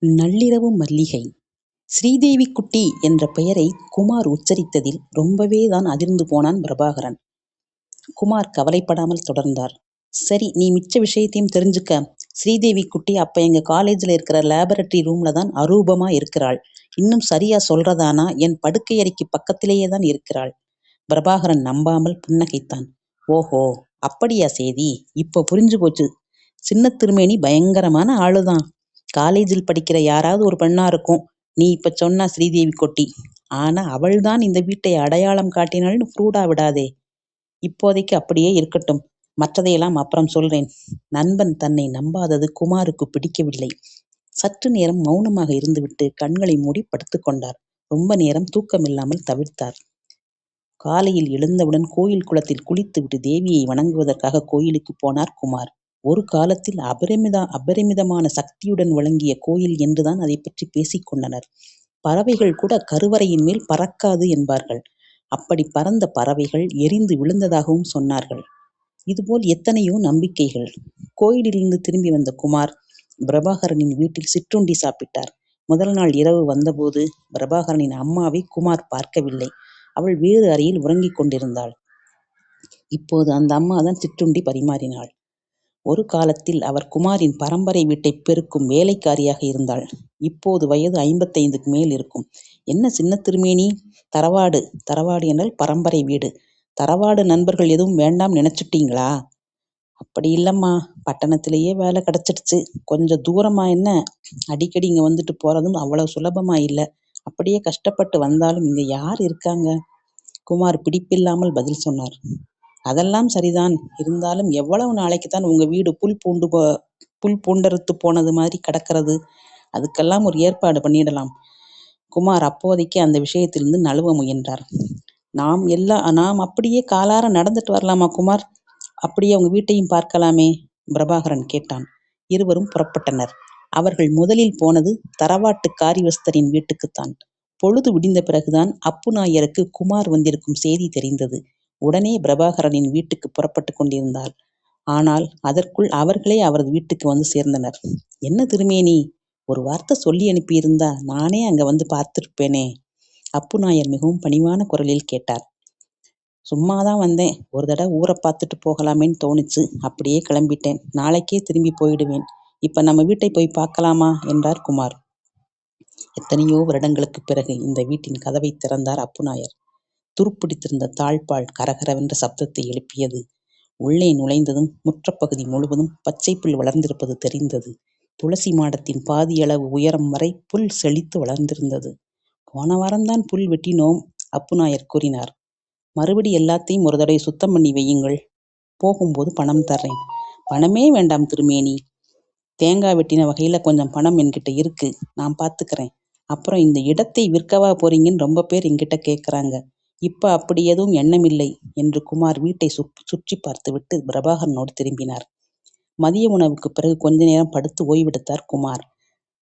நள்ளிரவு மல்லிகை. ஸ்ரீதேவி குட்டி என்ற பெயரை குமார் உச்சரித்ததில் ரொம்பவே தான் அதிர்ந்து போனான் பிரபாகரன். குமார் கவலைப்படாமல் தொடர்ந்தார். சரி, நீ மிச்ச விஷயத்தையும் தெரிஞ்சுக்க. ஸ்ரீதேவி குட்டி அப்ப எங்க காலேஜ்ல இருக்கிற லேபரட்டரி ரூம்ல தான் அரூபமா இருக்கிறாள். இன்னும் சரியா சொல்றதானா, என் படுக்கை அறைக்கு பக்கத்திலேயே தான் இருக்கிறாள். பிரபாகரன் நம்பாமல் புன்னகைத்தான். ஓஹோ, அப்படியா சேதி? இப்ப புரிஞ்சு போச்சு. சின்ன திருமேனி பயங்கரமான ஆளுதான். காலேஜில் படிக்கிற யாராவது ஒரு பெண்ணா இருக்கும். நீ இப்ப சொன்னா ஸ்ரீதேவி கொட்டி. ஆனா அவள்தான் இந்த வீட்டை அடையாளம் காட்டினாள்னு ஃப்ரூடா விடாதே. இப்போதைக்கு அப்படியே இருக்கட்டும். மற்றதையெல்லாம் அப்புறம் சொல்றேன். நண்பன் தன்னை நம்பாதது குமாருக்கு பிடிக்கவில்லை. சற்று நேரம் மௌனமாக இருந்துவிட்டு கண்களை மூடி படுத்துக் கொண்டார். ரொம்ப நேரம் தூக்கமில்லாமல் தவிர்த்தார். காலையில் எழுந்தவுடன் கோயில் குளத்தில் குளித்துவிட்டு தேவியை வணங்குவதற்காக கோயிலுக்கு போனார் குமார். ஒரு காலத்தில் அபரிமிதமான சக்தியுடன் விளங்கிய கோயில் என்றுதான் அதை பற்றி பேசிக் கொண்டனர். பறவைகள் கூட கருவறையின் மேல் பறக்காது என்பார்கள். அப்படி பறந்த பறவைகள் எரிந்து விழுந்ததாகவும் சொன்னார்கள். இதுபோல் எத்தனையோ நம்பிக்கைகள். கோயிலிலிருந்து திரும்பி வந்த குமார் பிரபாகரனின் வீட்டில் சிற்றுண்டி சாப்பிட்டார். முதல் நாள் இரவு வந்தபோது பிரபாகரனின் அம்மாவை குமார் பார்க்கவில்லை. அவள் வேறு அறையில் உறங்கிக் கொண்டிருந்தாள். இப்போது அந்த அம்மாதான் சிற்றுண்டி பரிமாறினாள். ஒரு காலத்தில் அவர் குமாரின் பரம்பரை வீட்டை பெருக்கும் வேலைக்காரியாக இருந்தாள். இப்போது வயது 55க்கு மேல் இருக்கும். என்ன சின்ன திருமேனி? தரவாடு தரவாடு என்றால் பரம்பரை வீடு. தரவாடு நண்பர்கள் எதுவும் வேண்டாம் நினைச்சுட்டீங்களா? அப்படி இல்லம்மா, பட்டணத்திலேயே வேலை கிடைச்சிடுச்சு. கொஞ்சம் தூரமா என்ன, அடிக்கடி இங்க வந்துட்டு போறதும் அவ்வளவு சுலபமா இல்லை. அப்படியே கஷ்டப்பட்டு வந்தாலும் இங்க யார் இருக்காங்க? குமார் பிடிப்பில்லாமல் பதில் சொன்னார். அதெல்லாம் சரிதான். இருந்தாலும் எவ்வளவு நாளைக்குத்தான் உங்க வீடு புல் பூண்டறுத்து போனது மாதிரி கிடக்கிறது? அதுக்கெல்லாம் ஒரு ஏற்பாடு பண்ணிடலாம். குமார் அப்போதைக்கு அந்த விஷயத்திலிருந்து நழுவ முயன்றார். நாம் அப்படியே காலார நடந்துட்டு வரலாமா குமார்? அப்படியே உங்க வீட்டையும் பார்க்கலாமே? பிரபாகரன் கேட்டான். இருவரும் புறப்பட்டனர். அவர்கள் முதலில் போனது தரவாட்டு காரிவஸ்தரின் வீட்டுக்குத்தான். பொழுது விடிந்த பிறகுதான் அப்பு நாயருக்கு குமார் வந்திருக்கும் செய்தி தெரிந்தது. உடனே பிரபாகரனின் வீட்டுக்கு புறப்பட்டு கொண்டிருந்தார். ஆனால் அதற்குள் அவர்களே அவரது வீட்டுக்கு வந்து சேர்ந்தனர். என்ன திருமேனி, ஒரு வார்த்தை சொல்லி அனுப்பியிருந்தா நானே அங்க வந்து பார்த்திருப்பேனே. அப்பு நாயர் மிகவும் பணிவான குரலில் கேட்டார். சும்மாதான் வந்தேன். ஒரு தடவை ஊரை பார்த்துட்டு போகலாமேன்னு தோணுச்சு. அப்படியே கிளம்பிட்டேன். நாளைக்கே திரும்பி போயிடுவேன். இப்ப நம்ம வீட்டை போய் பார்க்கலாமா என்றார் குமார். எத்தனையோ வருடங்களுக்கு பிறகு இந்த வீட்டின் கதவை திறந்தார் அப்பு நாயர். துருப்பிடித்திருந்த தாழ்பால் கரகரவென்ற சப்தத்தை எழுப்பியது. உள்ளே நுழைந்ததும் முற்றப்பகுதி முழுவதும் பச்சை புல் வளர்ந்திருப்பது தெரிந்தது. துளசி மாடத்தின் பாதியளவு உயரம் வரை புல் செழித்து வளர்ந்திருந்தது. போன வாரம்தான் புல் வெட்டினோம், அப்பு நாயர் கூறினார். மறுபடி எல்லாத்தையும் ஒரு தடவை சுத்தம் பண்ணி வையுங்கள். போகும்போது பணம் தர்றேன். பணமே வேண்டாம் திருமேனி. தேங்காய் வெட்டின வகையில கொஞ்சம் பணம் என்கிட்ட இருக்கு, நான் பார்த்துக்கிறேன். அப்புறம் இந்த இடத்தை விற்கவா போறீங்கன்னு ரொம்ப பேர் என்கிட்ட கேட்குறாங்க. இப்ப அப்படி எதுவும் எண்ணமில்லை என்று குமார் வீட்டை சுற்றி பார்த்துவிட்டு பிரபாகரனோடு திரும்பினார். மதிய உணவுக்கு பிறகு கொஞ்ச நேரம் படுத்து ஓய்வெடுத்தார் குமார்.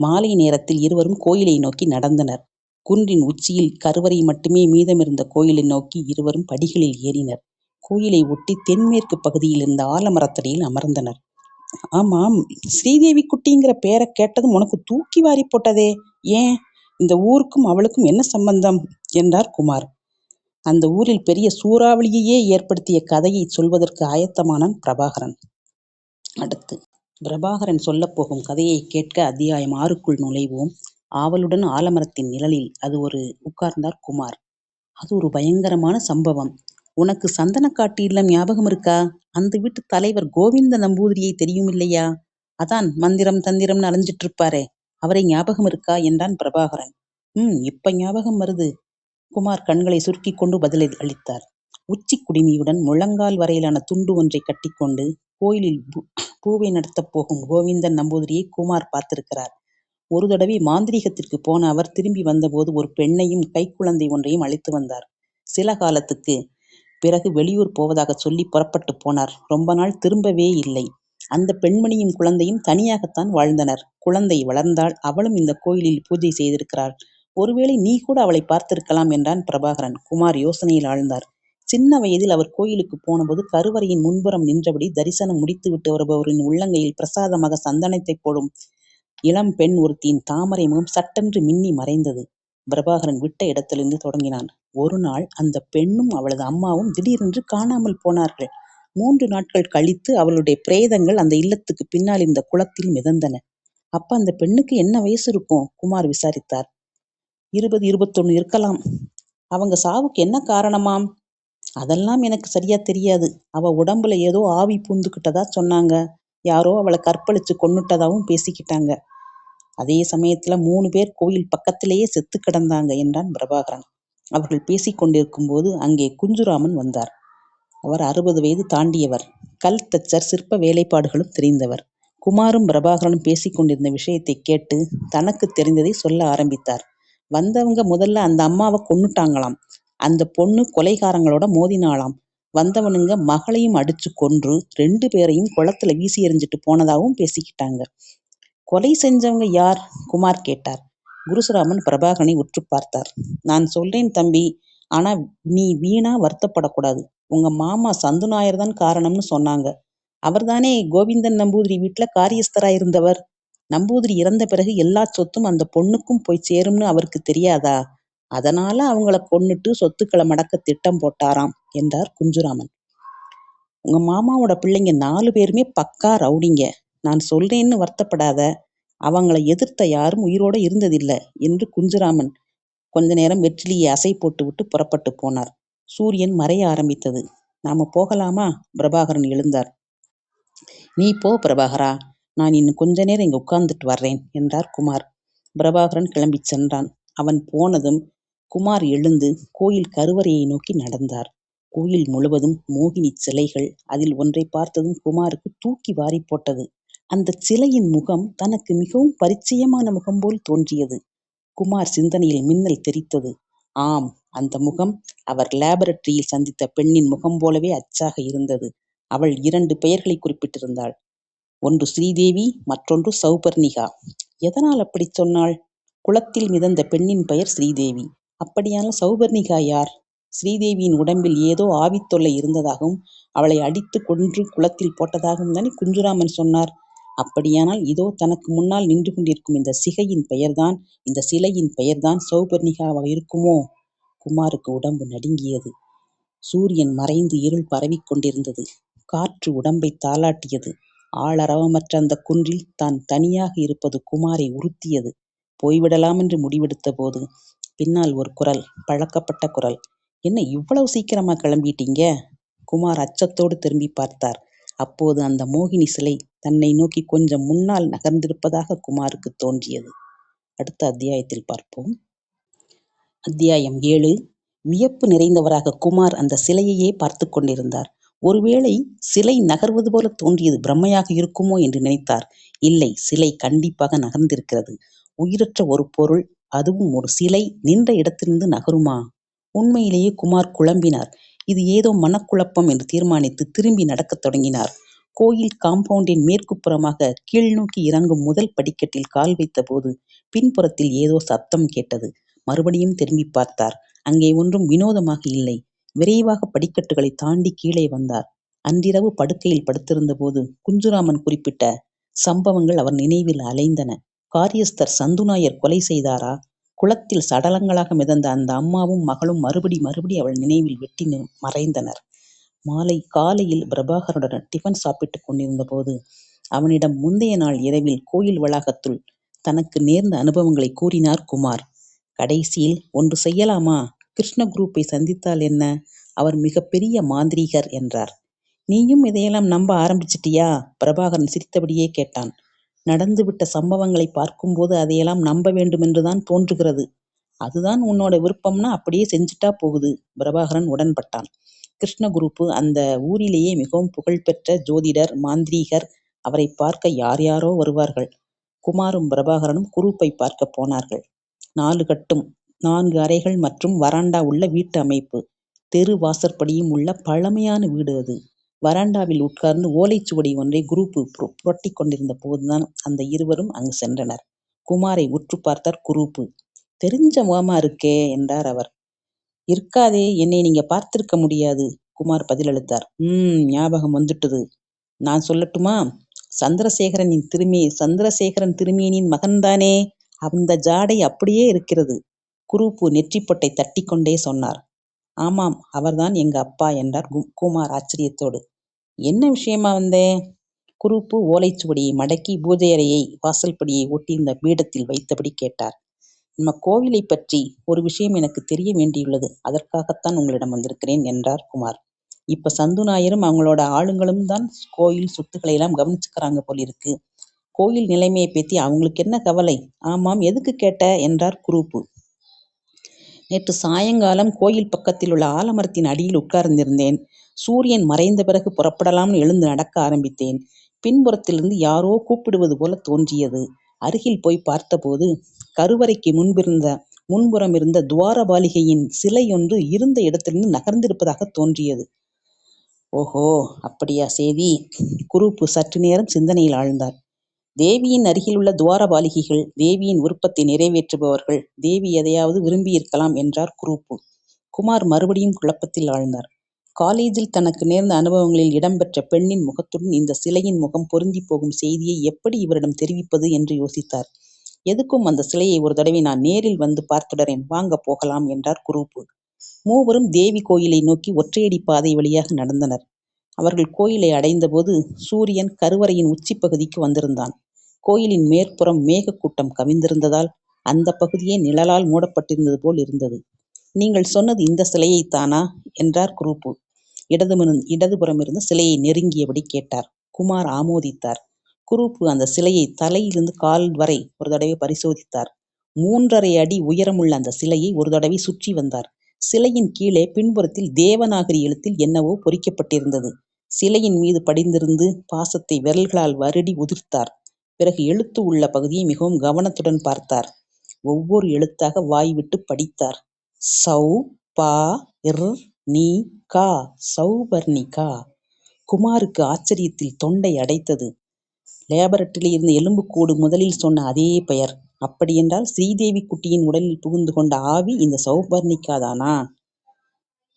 மாலை நேரத்தில் இருவரும் கோயிலை நோக்கி நடந்தனர். குன்றின் உச்சியில் கருவறை மட்டுமே மீதமிருந்த கோயிலை நோக்கி இருவரும் படிகளில் ஏறினர். கோயிலை ஒட்டி தென்மேற்கு பகுதியில் இருந்த ஆலமரத்தடியில் அமர்ந்தனர். ஆமாம், ஸ்ரீதேவி குட்டிங்கிற பேரை கேட்டதும் உனக்கு தூக்கி வாரி போட்டதே, ஏன்? இந்த ஊருக்கும் அவளுக்கும் என்ன சம்பந்தம் என்றார் குமார். அந்த ஊரில் பெரிய சூறாவளியையே ஏற்படுத்திய கதையை சொல்வதற்கு ஆயத்தமானான் பிரபாகரன். அடுத்து பிரபாகரன் சொல்லப் போகும் கதையை கேட்க அத்தியாயம் 6க்குள் நுழைவோம். ஆவலுடன் ஆலமரத்தின் நிழலில் உட்கார்ந்தார் குமார். அது ஒரு பயங்கரமான சம்பவம். உனக்கு சந்தனக்காட்டு இல்லம் ஞாபகம் இருக்கா? அந்த வீட்டு தலைவர் கோவிந்த நம்பூதிரியை தெரியும் இல்லையா? அதான் மந்திரம் தந்திரம்னு அலைஞ்சிட்டு இருப்பாரே, அவரை ஞாபகம் இருக்கா என்றான் பிரபாகரன். இப்ப ஞாபகம் வருது. குமார் கண்களை சுருக்கிக் கொண்டு பதில் அளித்தார். உச்சி குடுமியுடன் முழங்கால் வரையிலான துண்டு ஒன்றை கட்டிக்கொண்டு கோயிலில் பூவை நடத்தப் போகும் கோவிந்தன் நம்பூதிரியை குமார் பார்த்திருக்கிறார். ஒரு தடவை மாந்திரீகத்திற்கு போன அவர் திரும்பி வந்தபோது ஒரு பெண்ணையும் கைக்குழந்தை ஒன்றையும் அழைத்து வந்தார். சில காலத்துக்கு பிறகு வெளியூர் போவதாக சொல்லி புறப்பட்டு போனார். ரொம்ப நாள் திரும்பவே இல்லை. அந்த பெண்மணியும் குழந்தையும் தனியாகத்தான் வாழ்ந்தனர். குழந்தை வளர்ந்தால் அவளும் இந்த கோயிலில் பூஜை செய்திருக்கிறாள். ஒருவேளை நீ கூட அவளை பார்த்திருக்கலாம் என்றான் பிரபாகரன். குமார் யோசனையில் ஆழ்ந்தார். சின்ன வயதில் அவர் கோயிலுக்கு போனபோது கருவறையின் முன்புறம் நின்றபடி தரிசனம் முடித்துவிட்டு வருபவரின் உள்ளங்கையில் பிரசாதமாக சந்தனத்தை போடும் இளம் பெண் ஒருத்தியின் தாமரை முகம் சட்டென்று மின்னி மறைந்தது. பிரபாகரன் விட்ட இடத்திலிருந்து தொடங்கினான். ஒரு நாள் அந்த பெண்ணும் அவளது அம்மாவும் திடீரென்று காணாமல் போனார்கள். 3 நாட்கள் கழித்து அவளுடைய பிரேதங்கள் அந்த இல்லத்துக்கு பின்னால் இருந்த குளத்தில் மிதந்தன. அப்ப அந்த பெண்ணுக்கு என்ன வயசு இருக்கும்? குமார் விசாரித்தார். 20, 21 இருக்கலாம். அவங்க சாவுக்கு என்ன காரணமாம்? அதெல்லாம் எனக்கு சரியா தெரியாது. அவ உடம்புல ஏதோ ஆவி பூந்துக்கிட்டதா சொன்னாங்க. யாரோ அவளை கற்பழிச்சு கொன்னுட்டதாவும் பேசிக்கிட்டாங்க. அதே சமயத்துல 3 பேர் கோயில் பக்கத்திலேயே செத்து கிடந்தாங்க என்றான் பிரபாகரன். அவர்கள் பேசிக் கொண்டிருக்கும் போது அங்கே குஞ்சுராமன் வந்தார். அவர் 60 வயது தாண்டியவர். கல் தச்சர், சிற்ப வேலைப்பாடுகளும் தெரிந்தவர். குமாரும் பிரபாகரனும் பேசிக் கொண்டிருந்த விஷயத்தை கேட்டு தனக்கு தெரிந்ததை சொல்ல ஆரம்பித்தார். வந்தவங்க முதல்ல அந்த அம்மாவை கொன்னுட்டாங்களாம். அந்த பொண்ணு கொலைகாரங்களோட மோதினாளாம். வந்தவனுங்க மகளையும் அடிச்சு கொன்று 2 பேரையும் குளத்துல வீசி எறிஞ்சிட்டு போனதாகவும் பேசிக்கிட்டாங்க. கொலை செஞ்சவங்க யார்? குமார் கேட்டார். குருசுராமன் பிரபாகரனை உற்று பார்த்தார். நான் சொல்றேன் தம்பி, ஆனா நீ வீணா வருத்தப்படக்கூடாது. உங்க மாமா சந்துநாயர் தான் காரணம்னு சொன்னாங்க. அவர்தானே கோவிந்தன் நம்பூதிரி வீட்டுல காரியஸ்தராயிருந்தவர். நம்பூதிரி இறந்த பிறகு எல்லா சொத்தும் அந்த பொண்ணுக்கும் போய் சேரும்னு அவருக்கு தெரியாதா? அதனால அவங்கள கொன்னுட்டு சொத்துக்களை மடக்க திட்டம் போட்டாராம் என்றார் குஞ்சுராமன். உங்க மாமாவோட பிள்ளைங்க 4 பேருமே பக்கா ரவுடிங்க. நான் சொல்றேன்னு வருத்தப்படாத. அவங்கள எதிர்த்த யாரும் உயிரோட இருந்ததில்லை என்று குஞ்சுராமன் கொஞ்ச நேரம் வெற்றிலியை அசை போட்டு விட்டு புறப்பட்டு போனார். சூரியன் மறைய ஆரம்பித்தது. நாம போகலாமா? பிரபாகரன் எழுந்தார். நீ போ பிரபாகரா, நான் இன்னும் கொஞ்ச நேரம் இங்க உட்கார்ந்துட்டு வர்றேன் என்றார் குமார். பிரபாகரன் கிளம்பிச் சென்றான். அவன் போனதும் குமார் எழுந்து கோயில் கருவறையை நோக்கி நடந்தார். கோயில் முழுவதும் மோகினி சிலைகள். அதில் ஒன்றை பார்த்ததும் குமாருக்கு தூக்கி வாரி போட்டது. அந்த சிலையின் முகம் தனக்கு மிகவும் பரிச்சயமான முகம் போல் தோன்றியது. குமார் சிந்தனையில் மின்னல் தெரித்தது. ஆம், அந்த முகம் அவர் லேபரட்டரியில் சந்தித்த பெண்ணின் முகம் போலவே அச்சாக இருந்தது. அவள் 2 பெயர்களை குறிப்பிட்டிருந்தாள். ஒன்று ஸ்ரீதேவி, மற்றொன்று சௌபர்ணிகா. எதனால் அப்படி சொன்னாள்? குளத்தில் மிதந்த பெண்ணின் பெயர் ஸ்ரீதேவி. அப்படியானால் சௌபர்ணிகா யார்? ஸ்ரீதேவியின் உடம்பில் ஏதோ ஆவித்தொல்லை இருந்ததாகவும் அவளை அடித்து கொன்று குளத்தில் போட்டதாகவும் தானே குஞ்சுராமன் சொன்னார். அப்படியானால் இதோ தனக்கு முன்னால் நின்று கொண்டிருக்கும் இந்த சிலையின் பெயர்தான் சௌபர்ணிகாவாக இருக்குமோ? குமாருக்கு உடம்பு நடுங்கியது. சூரியன் மறைந்து இருள் பரவிக் கொண்டிருந்தது. காற்று உடம்பை தாளாட்டியது. ஆளரவமற்ற அந்த குன்றில் தான் தனியாக இருப்பது குமாரை உறுத்தியது. போய்விடலாம் என்று முடிவெடுத்த போது பின்னால் ஒரு குரல், பழக்கப்பட்ட குரல். என்ன இவ்வளவு சீக்கிரமா கிளம்பிட்டீங்க? குமார் அச்சத்தோடு திரும்பி பார்த்தார். அப்போது அந்த மோகினி சிலை தன்னை நோக்கி கொஞ்சம் முன்னால் நகர்ந்திருப்பதாக குமாருக்கு தோன்றியது. அடுத்த அத்தியாயத்தில் பார்ப்போம். அத்தியாயம் 7. வியப்பு நிறைந்தவராக குமார் அந்த சிலையையே பார்த்து கொண்டிருந்தார். ஒருவேளை சிலை நகர்வது போல தோன்றியது பிரம்மையாக இருக்குமோ என்று நினைத்தார். இல்லை, சிலை கண்டிப்பாக நகர்ந்திருக்கிறது. உயிரற்ற ஒரு பொருள், அதுவும் ஒரு சிலை நின்ற இடத்திலிருந்து நகருமா? உண்மையிலேயே குமார் குழம்பினார். இது ஏதோ மனக்குழப்பம் என்று தீர்மானித்து திரும்பி நடக்கத் தொடங்கினார். கோயில் காம்பவுண்டின் மேற்கு புறமாக கீழ் நோக்கி இறங்கும் முதல் படிக்கட்டில் கால் வைத்த போது பின்புறத்தில் ஏதோ சத்தம் கேட்டது. மறுபடியும் திரும்பி பார்த்தார். அங்கே ஒன்றும் வினோதமாக இல்லை. விரைவாக படிக்கட்டுகளை தாண்டி கீழே வந்தார். அன்றிரவு படுக்கையில் படுத்திருந்த போது குஞ்சுராமன் குறிப்பிட்ட சம்பவங்கள் அவர் நினைவில் அலைந்தன. காரியஸ்தர் சந்துநாயர் கொலை செய்தாரா? குளத்தில் சடலங்களாக மிதந்த அந்த அம்மாவும் மகளும் மறுபடி அவள் நினைவில் வெட்டி மறைந்தனர். காலையில் பிரபாகருடன் டிஃபன் சாப்பிட்டுக் கொண்டிருந்த போது அவனிடம் முந்தைய நாள் இரவில் கோயில் வளாகத்துள் தனக்கு நேர்ந்த அனுபவங்களை கூறினார் குமார். கடைசியில் ஒன்று செய்யலாமா? கிருஷ்ண குரூப்பை சந்தித்தால் என்ன? அவர் மிக பெரிய மாந்திரீகர் என்றார். நீயும் இதையெல்லாம் நம்ப ஆரம்பிச்சிட்டியா? பிரபாகரன் சிரித்தபடியே கேட்டான். நடந்துவிட்ட சம்பவங்களை பார்க்கும்போது அதையெல்லாம் நம்ப வேண்டுமென்றுதான் தோன்றுகிறது. அதுதான் உன்னோட விருப்பம்னா அப்படியே செஞ்சுட்டா போகுது. பிரபாகரன் உடன்பட்டான். கிருஷ்ண குரூப்பு அந்த ஊரிலேயே மிகவும் புகழ்பெற்ற ஜோதிடர், மாந்திரீகர். அவரை பார்க்க யார் யாரோ வருவார்கள். குமாரும் பிரபாகரனும் குரூப்பை பார்க்க போனார்கள். 4 கட்டும், 4 அறைகள் மற்றும் வராண்டா உள்ள வீட்டு அமைப்பு. தெரு வாசற்படியும் உள்ள பழமையான வீடு அது. வராண்டாவில் உட்கார்ந்து ஓலைச்சுவடி ஒன்றை குரூப்பு புரட்டி கொண்டிருந்த போதுதான் அந்த இருவரும் அங்கு சென்றனர். குமாரை உற்று பார்த்தார் குரூப்பு. தெரிஞ்ச முகமா இருக்கே என்றார் அவர். இருக்காதே, என்னை நீங்க பார்த்திருக்க முடியாது. குமார் பதிலளித்தார். ஞாபகம் வந்துட்டுது. நான் சொல்லட்டுமா? சந்திரசேகரன் திருமேனியின் மகன்தானே? அந்த ஜாடை அப்படியே இருக்கிறது. குரூப்பு நெற்றிப்பொட்டை தட்டி கொண்டே சொன்னார். ஆமாம், அவர்தான் எங்க அப்பா என்றார் குமார் ஆச்சரியத்தோடு. என்ன விஷயமா வந்தேன்? குரூப்பு ஓலைச்சுவடியை மடக்கி பூஜை அறையை வாசல்படியை ஒட்டியிருந்த பீடத்தில் வைத்தபடி கேட்டார். நம்ம கோவிலை பற்றி ஒரு விஷயம் எனக்கு தெரிய வேண்டியுள்ளது. அதற்காகத்தான் உங்களிடம் வந்திருக்கிறேன் என்றார் குமார். இப்ப சந்து நாயரும் அவங்களோட ஆளுங்களும் தான் கோயில் சொத்துக்களை எல்லாம் கவனிச்சுக்கிறாங்க போலிருக்கு. கோயில் நிலைமையை பற்றி அவங்களுக்கு என்ன கவலை? ஆமாம், எதுக்கு கேட்ட என்றார் குரூப்பு. நேற்று சாயங்காலம் கோயில் பக்கத்தில் உள்ள ஆலமரத்தின் அடியில் உட்கார்ந்திருந்தேன். சூரியன் மறைந்த பிறகு புறப்படலாம்னு எழுந்து நடக்க ஆரம்பித்தேன். பின்புறத்திலிருந்து யாரோ கூப்பிடுவது போல தோன்றியது. அருகில் போய் பார்த்தபோது கருவறைக்கு முன்புறம் இருந்த துவாரபாலிகையின் சிலை ஒன்று இருந்த இடத்திலிருந்து நகர்ந்திருப்பதாக தோன்றியது. ஓஹோ, அப்படியா செய்தி? குரூப்பு சற்று நேரம் சிந்தனையில் ஆழ்ந்தார். தேவியின் அருகிலுள்ள துவாரபாலிகைகள் தேவியின் விருப்பத்தை நிறைவேற்றுபவர்கள். தேவி எதையாவது விரும்பியிருக்கலாம் என்றார் குரூப்பு. குமார் மறுபடியும் குழப்பத்தில் ஆழ்ந்தார். காலேஜில் தனக்கு நேர்ந்த அனுபவங்களில் இடம்பெற்ற பெண்ணின் முகத்துடன் இந்த சிலையின் முகம் பொருந்தி போகும் செய்தியை எப்படி இவரிடம் தெரிவிப்பது என்று யோசித்தார். எதுக்கும் அந்த சிலையை ஒரு தடவை நான் நேரில் வந்து பார்த்துடறேன், வாங்க போகலாம் என்றார் குரூப்பு. மூவரும் தேவி கோயிலை நோக்கி ஒற்றையடி பாதை வழியாக நடந்தனர். அவர்கள் கோயிலை அடைந்தபோது சூரியன் கருவறையின் உச்சிப்பகுதிக்கு வந்திருந்தான். கோயிலின் மேற்புறம் மேகக்கூட்டம் கவிந்திருந்ததால் அந்த பகுதியே நிழலால் மூடப்பட்டிருந்தது போல் இருந்தது. நீங்கள் சொன்னது இந்த சிலையைத்தானா என்றார் குரூப்பு. இடதுபுறமிருந்து சிலையை நெருங்கியபடி கேட்டார். குமார் ஆமோதித்தார். குரூப்பு அந்த சிலையை தலையிலிருந்து கால் வரை ஒரு தடவை பரிசோதித்தார். 3.5 அடி உயரமுள்ள அந்த சிலையை ஒரு தடவை சுற்றி வந்தார். சிலையின் கீழே பின்புறத்தில் தேவநாகரி எழுத்தில் என்னவோ பொறிக்கப்பட்டிருந்தது. சிலையின் மீது படிந்திருந்து பாசத்தை விரல்களால் வருடி உதிர்த்தார். பிறகு எழுத்து உள்ள பகுதியை மிகவும் கவனத்துடன் பார்த்தார். ஒவ்வொரு எழுத்தாக வாய்விட்டு படித்தார். சௌ பா இர் நீ கா, சௌபர்ணிகா. குமாருக்கு ஆச்சரியத்தில் தொண்டை அடைத்தது. லேபரட்டரியில் இருந்த எலும்புக்கூடு முதலில் சொன்ன அதே பெயர். அப்படியென்றால் ஸ்ரீதேவி குட்டியின் உடலில் புகுந்து கொண்ட ஆவி இந்த சௌபர்ணிகாதானா?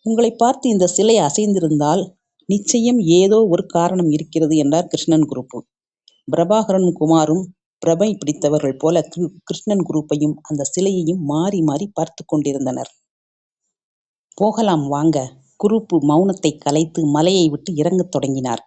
உங்களை பார்த்து இந்த சிலை அசைந்திருந்தால் நிச்சயம் ஏதோ ஒரு காரணம் இருக்கிறது என்றார் கிருஷ்ணன் குரூப்பு. பிரபாகரனும் குமாரும் பிரமை பிடித்தவர்கள் போல கிருஷ்ணன் குரூப்பையும் அந்த சிலையையும் மாறி மாறி பார்த்து கொண்டிருந்தனர். போகலாம் வாங்க. குரூப்பு மௌனத்தை கலைத்து மலையை விட்டு இறங்கத் தொடங்கினார்.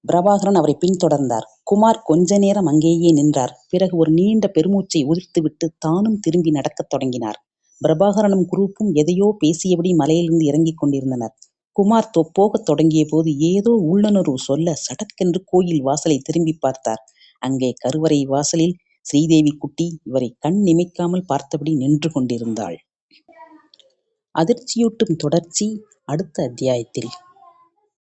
பிரபாகரன் அவரை பின்தொடர்ந்தார். குமார் கொஞ்ச நேரம் அங்கேயே நின்றார். பிறகு ஒரு நீண்ட பெருமூச்சை உதிர்த்துவிட்டு தானும் திரும்பி நடக்கத் தொடங்கினார். பிரபாகரனும் குரூப்பும் எதையோ பேசியபடி மலையிலிருந்து இறங்கிக் கொண்டிருந்தனர். குமார் போகத் தொடங்கிய போது ஏதோ உள்ளுணர்வு சொல்ல சடக்கென்று கோயில் வாசலை திரும்பி பார்த்தார். அங்கே கருவறை வாசலில் ஸ்ரீதேவி குட்டி இவரை கண் இமைக்காமல் பார்த்தபடி நின்று கொண்டிருந்தாள். அதிர்ச்சியூட்டும் தொடர்ச்சி அடுத்த அத்தியாயத்தில்.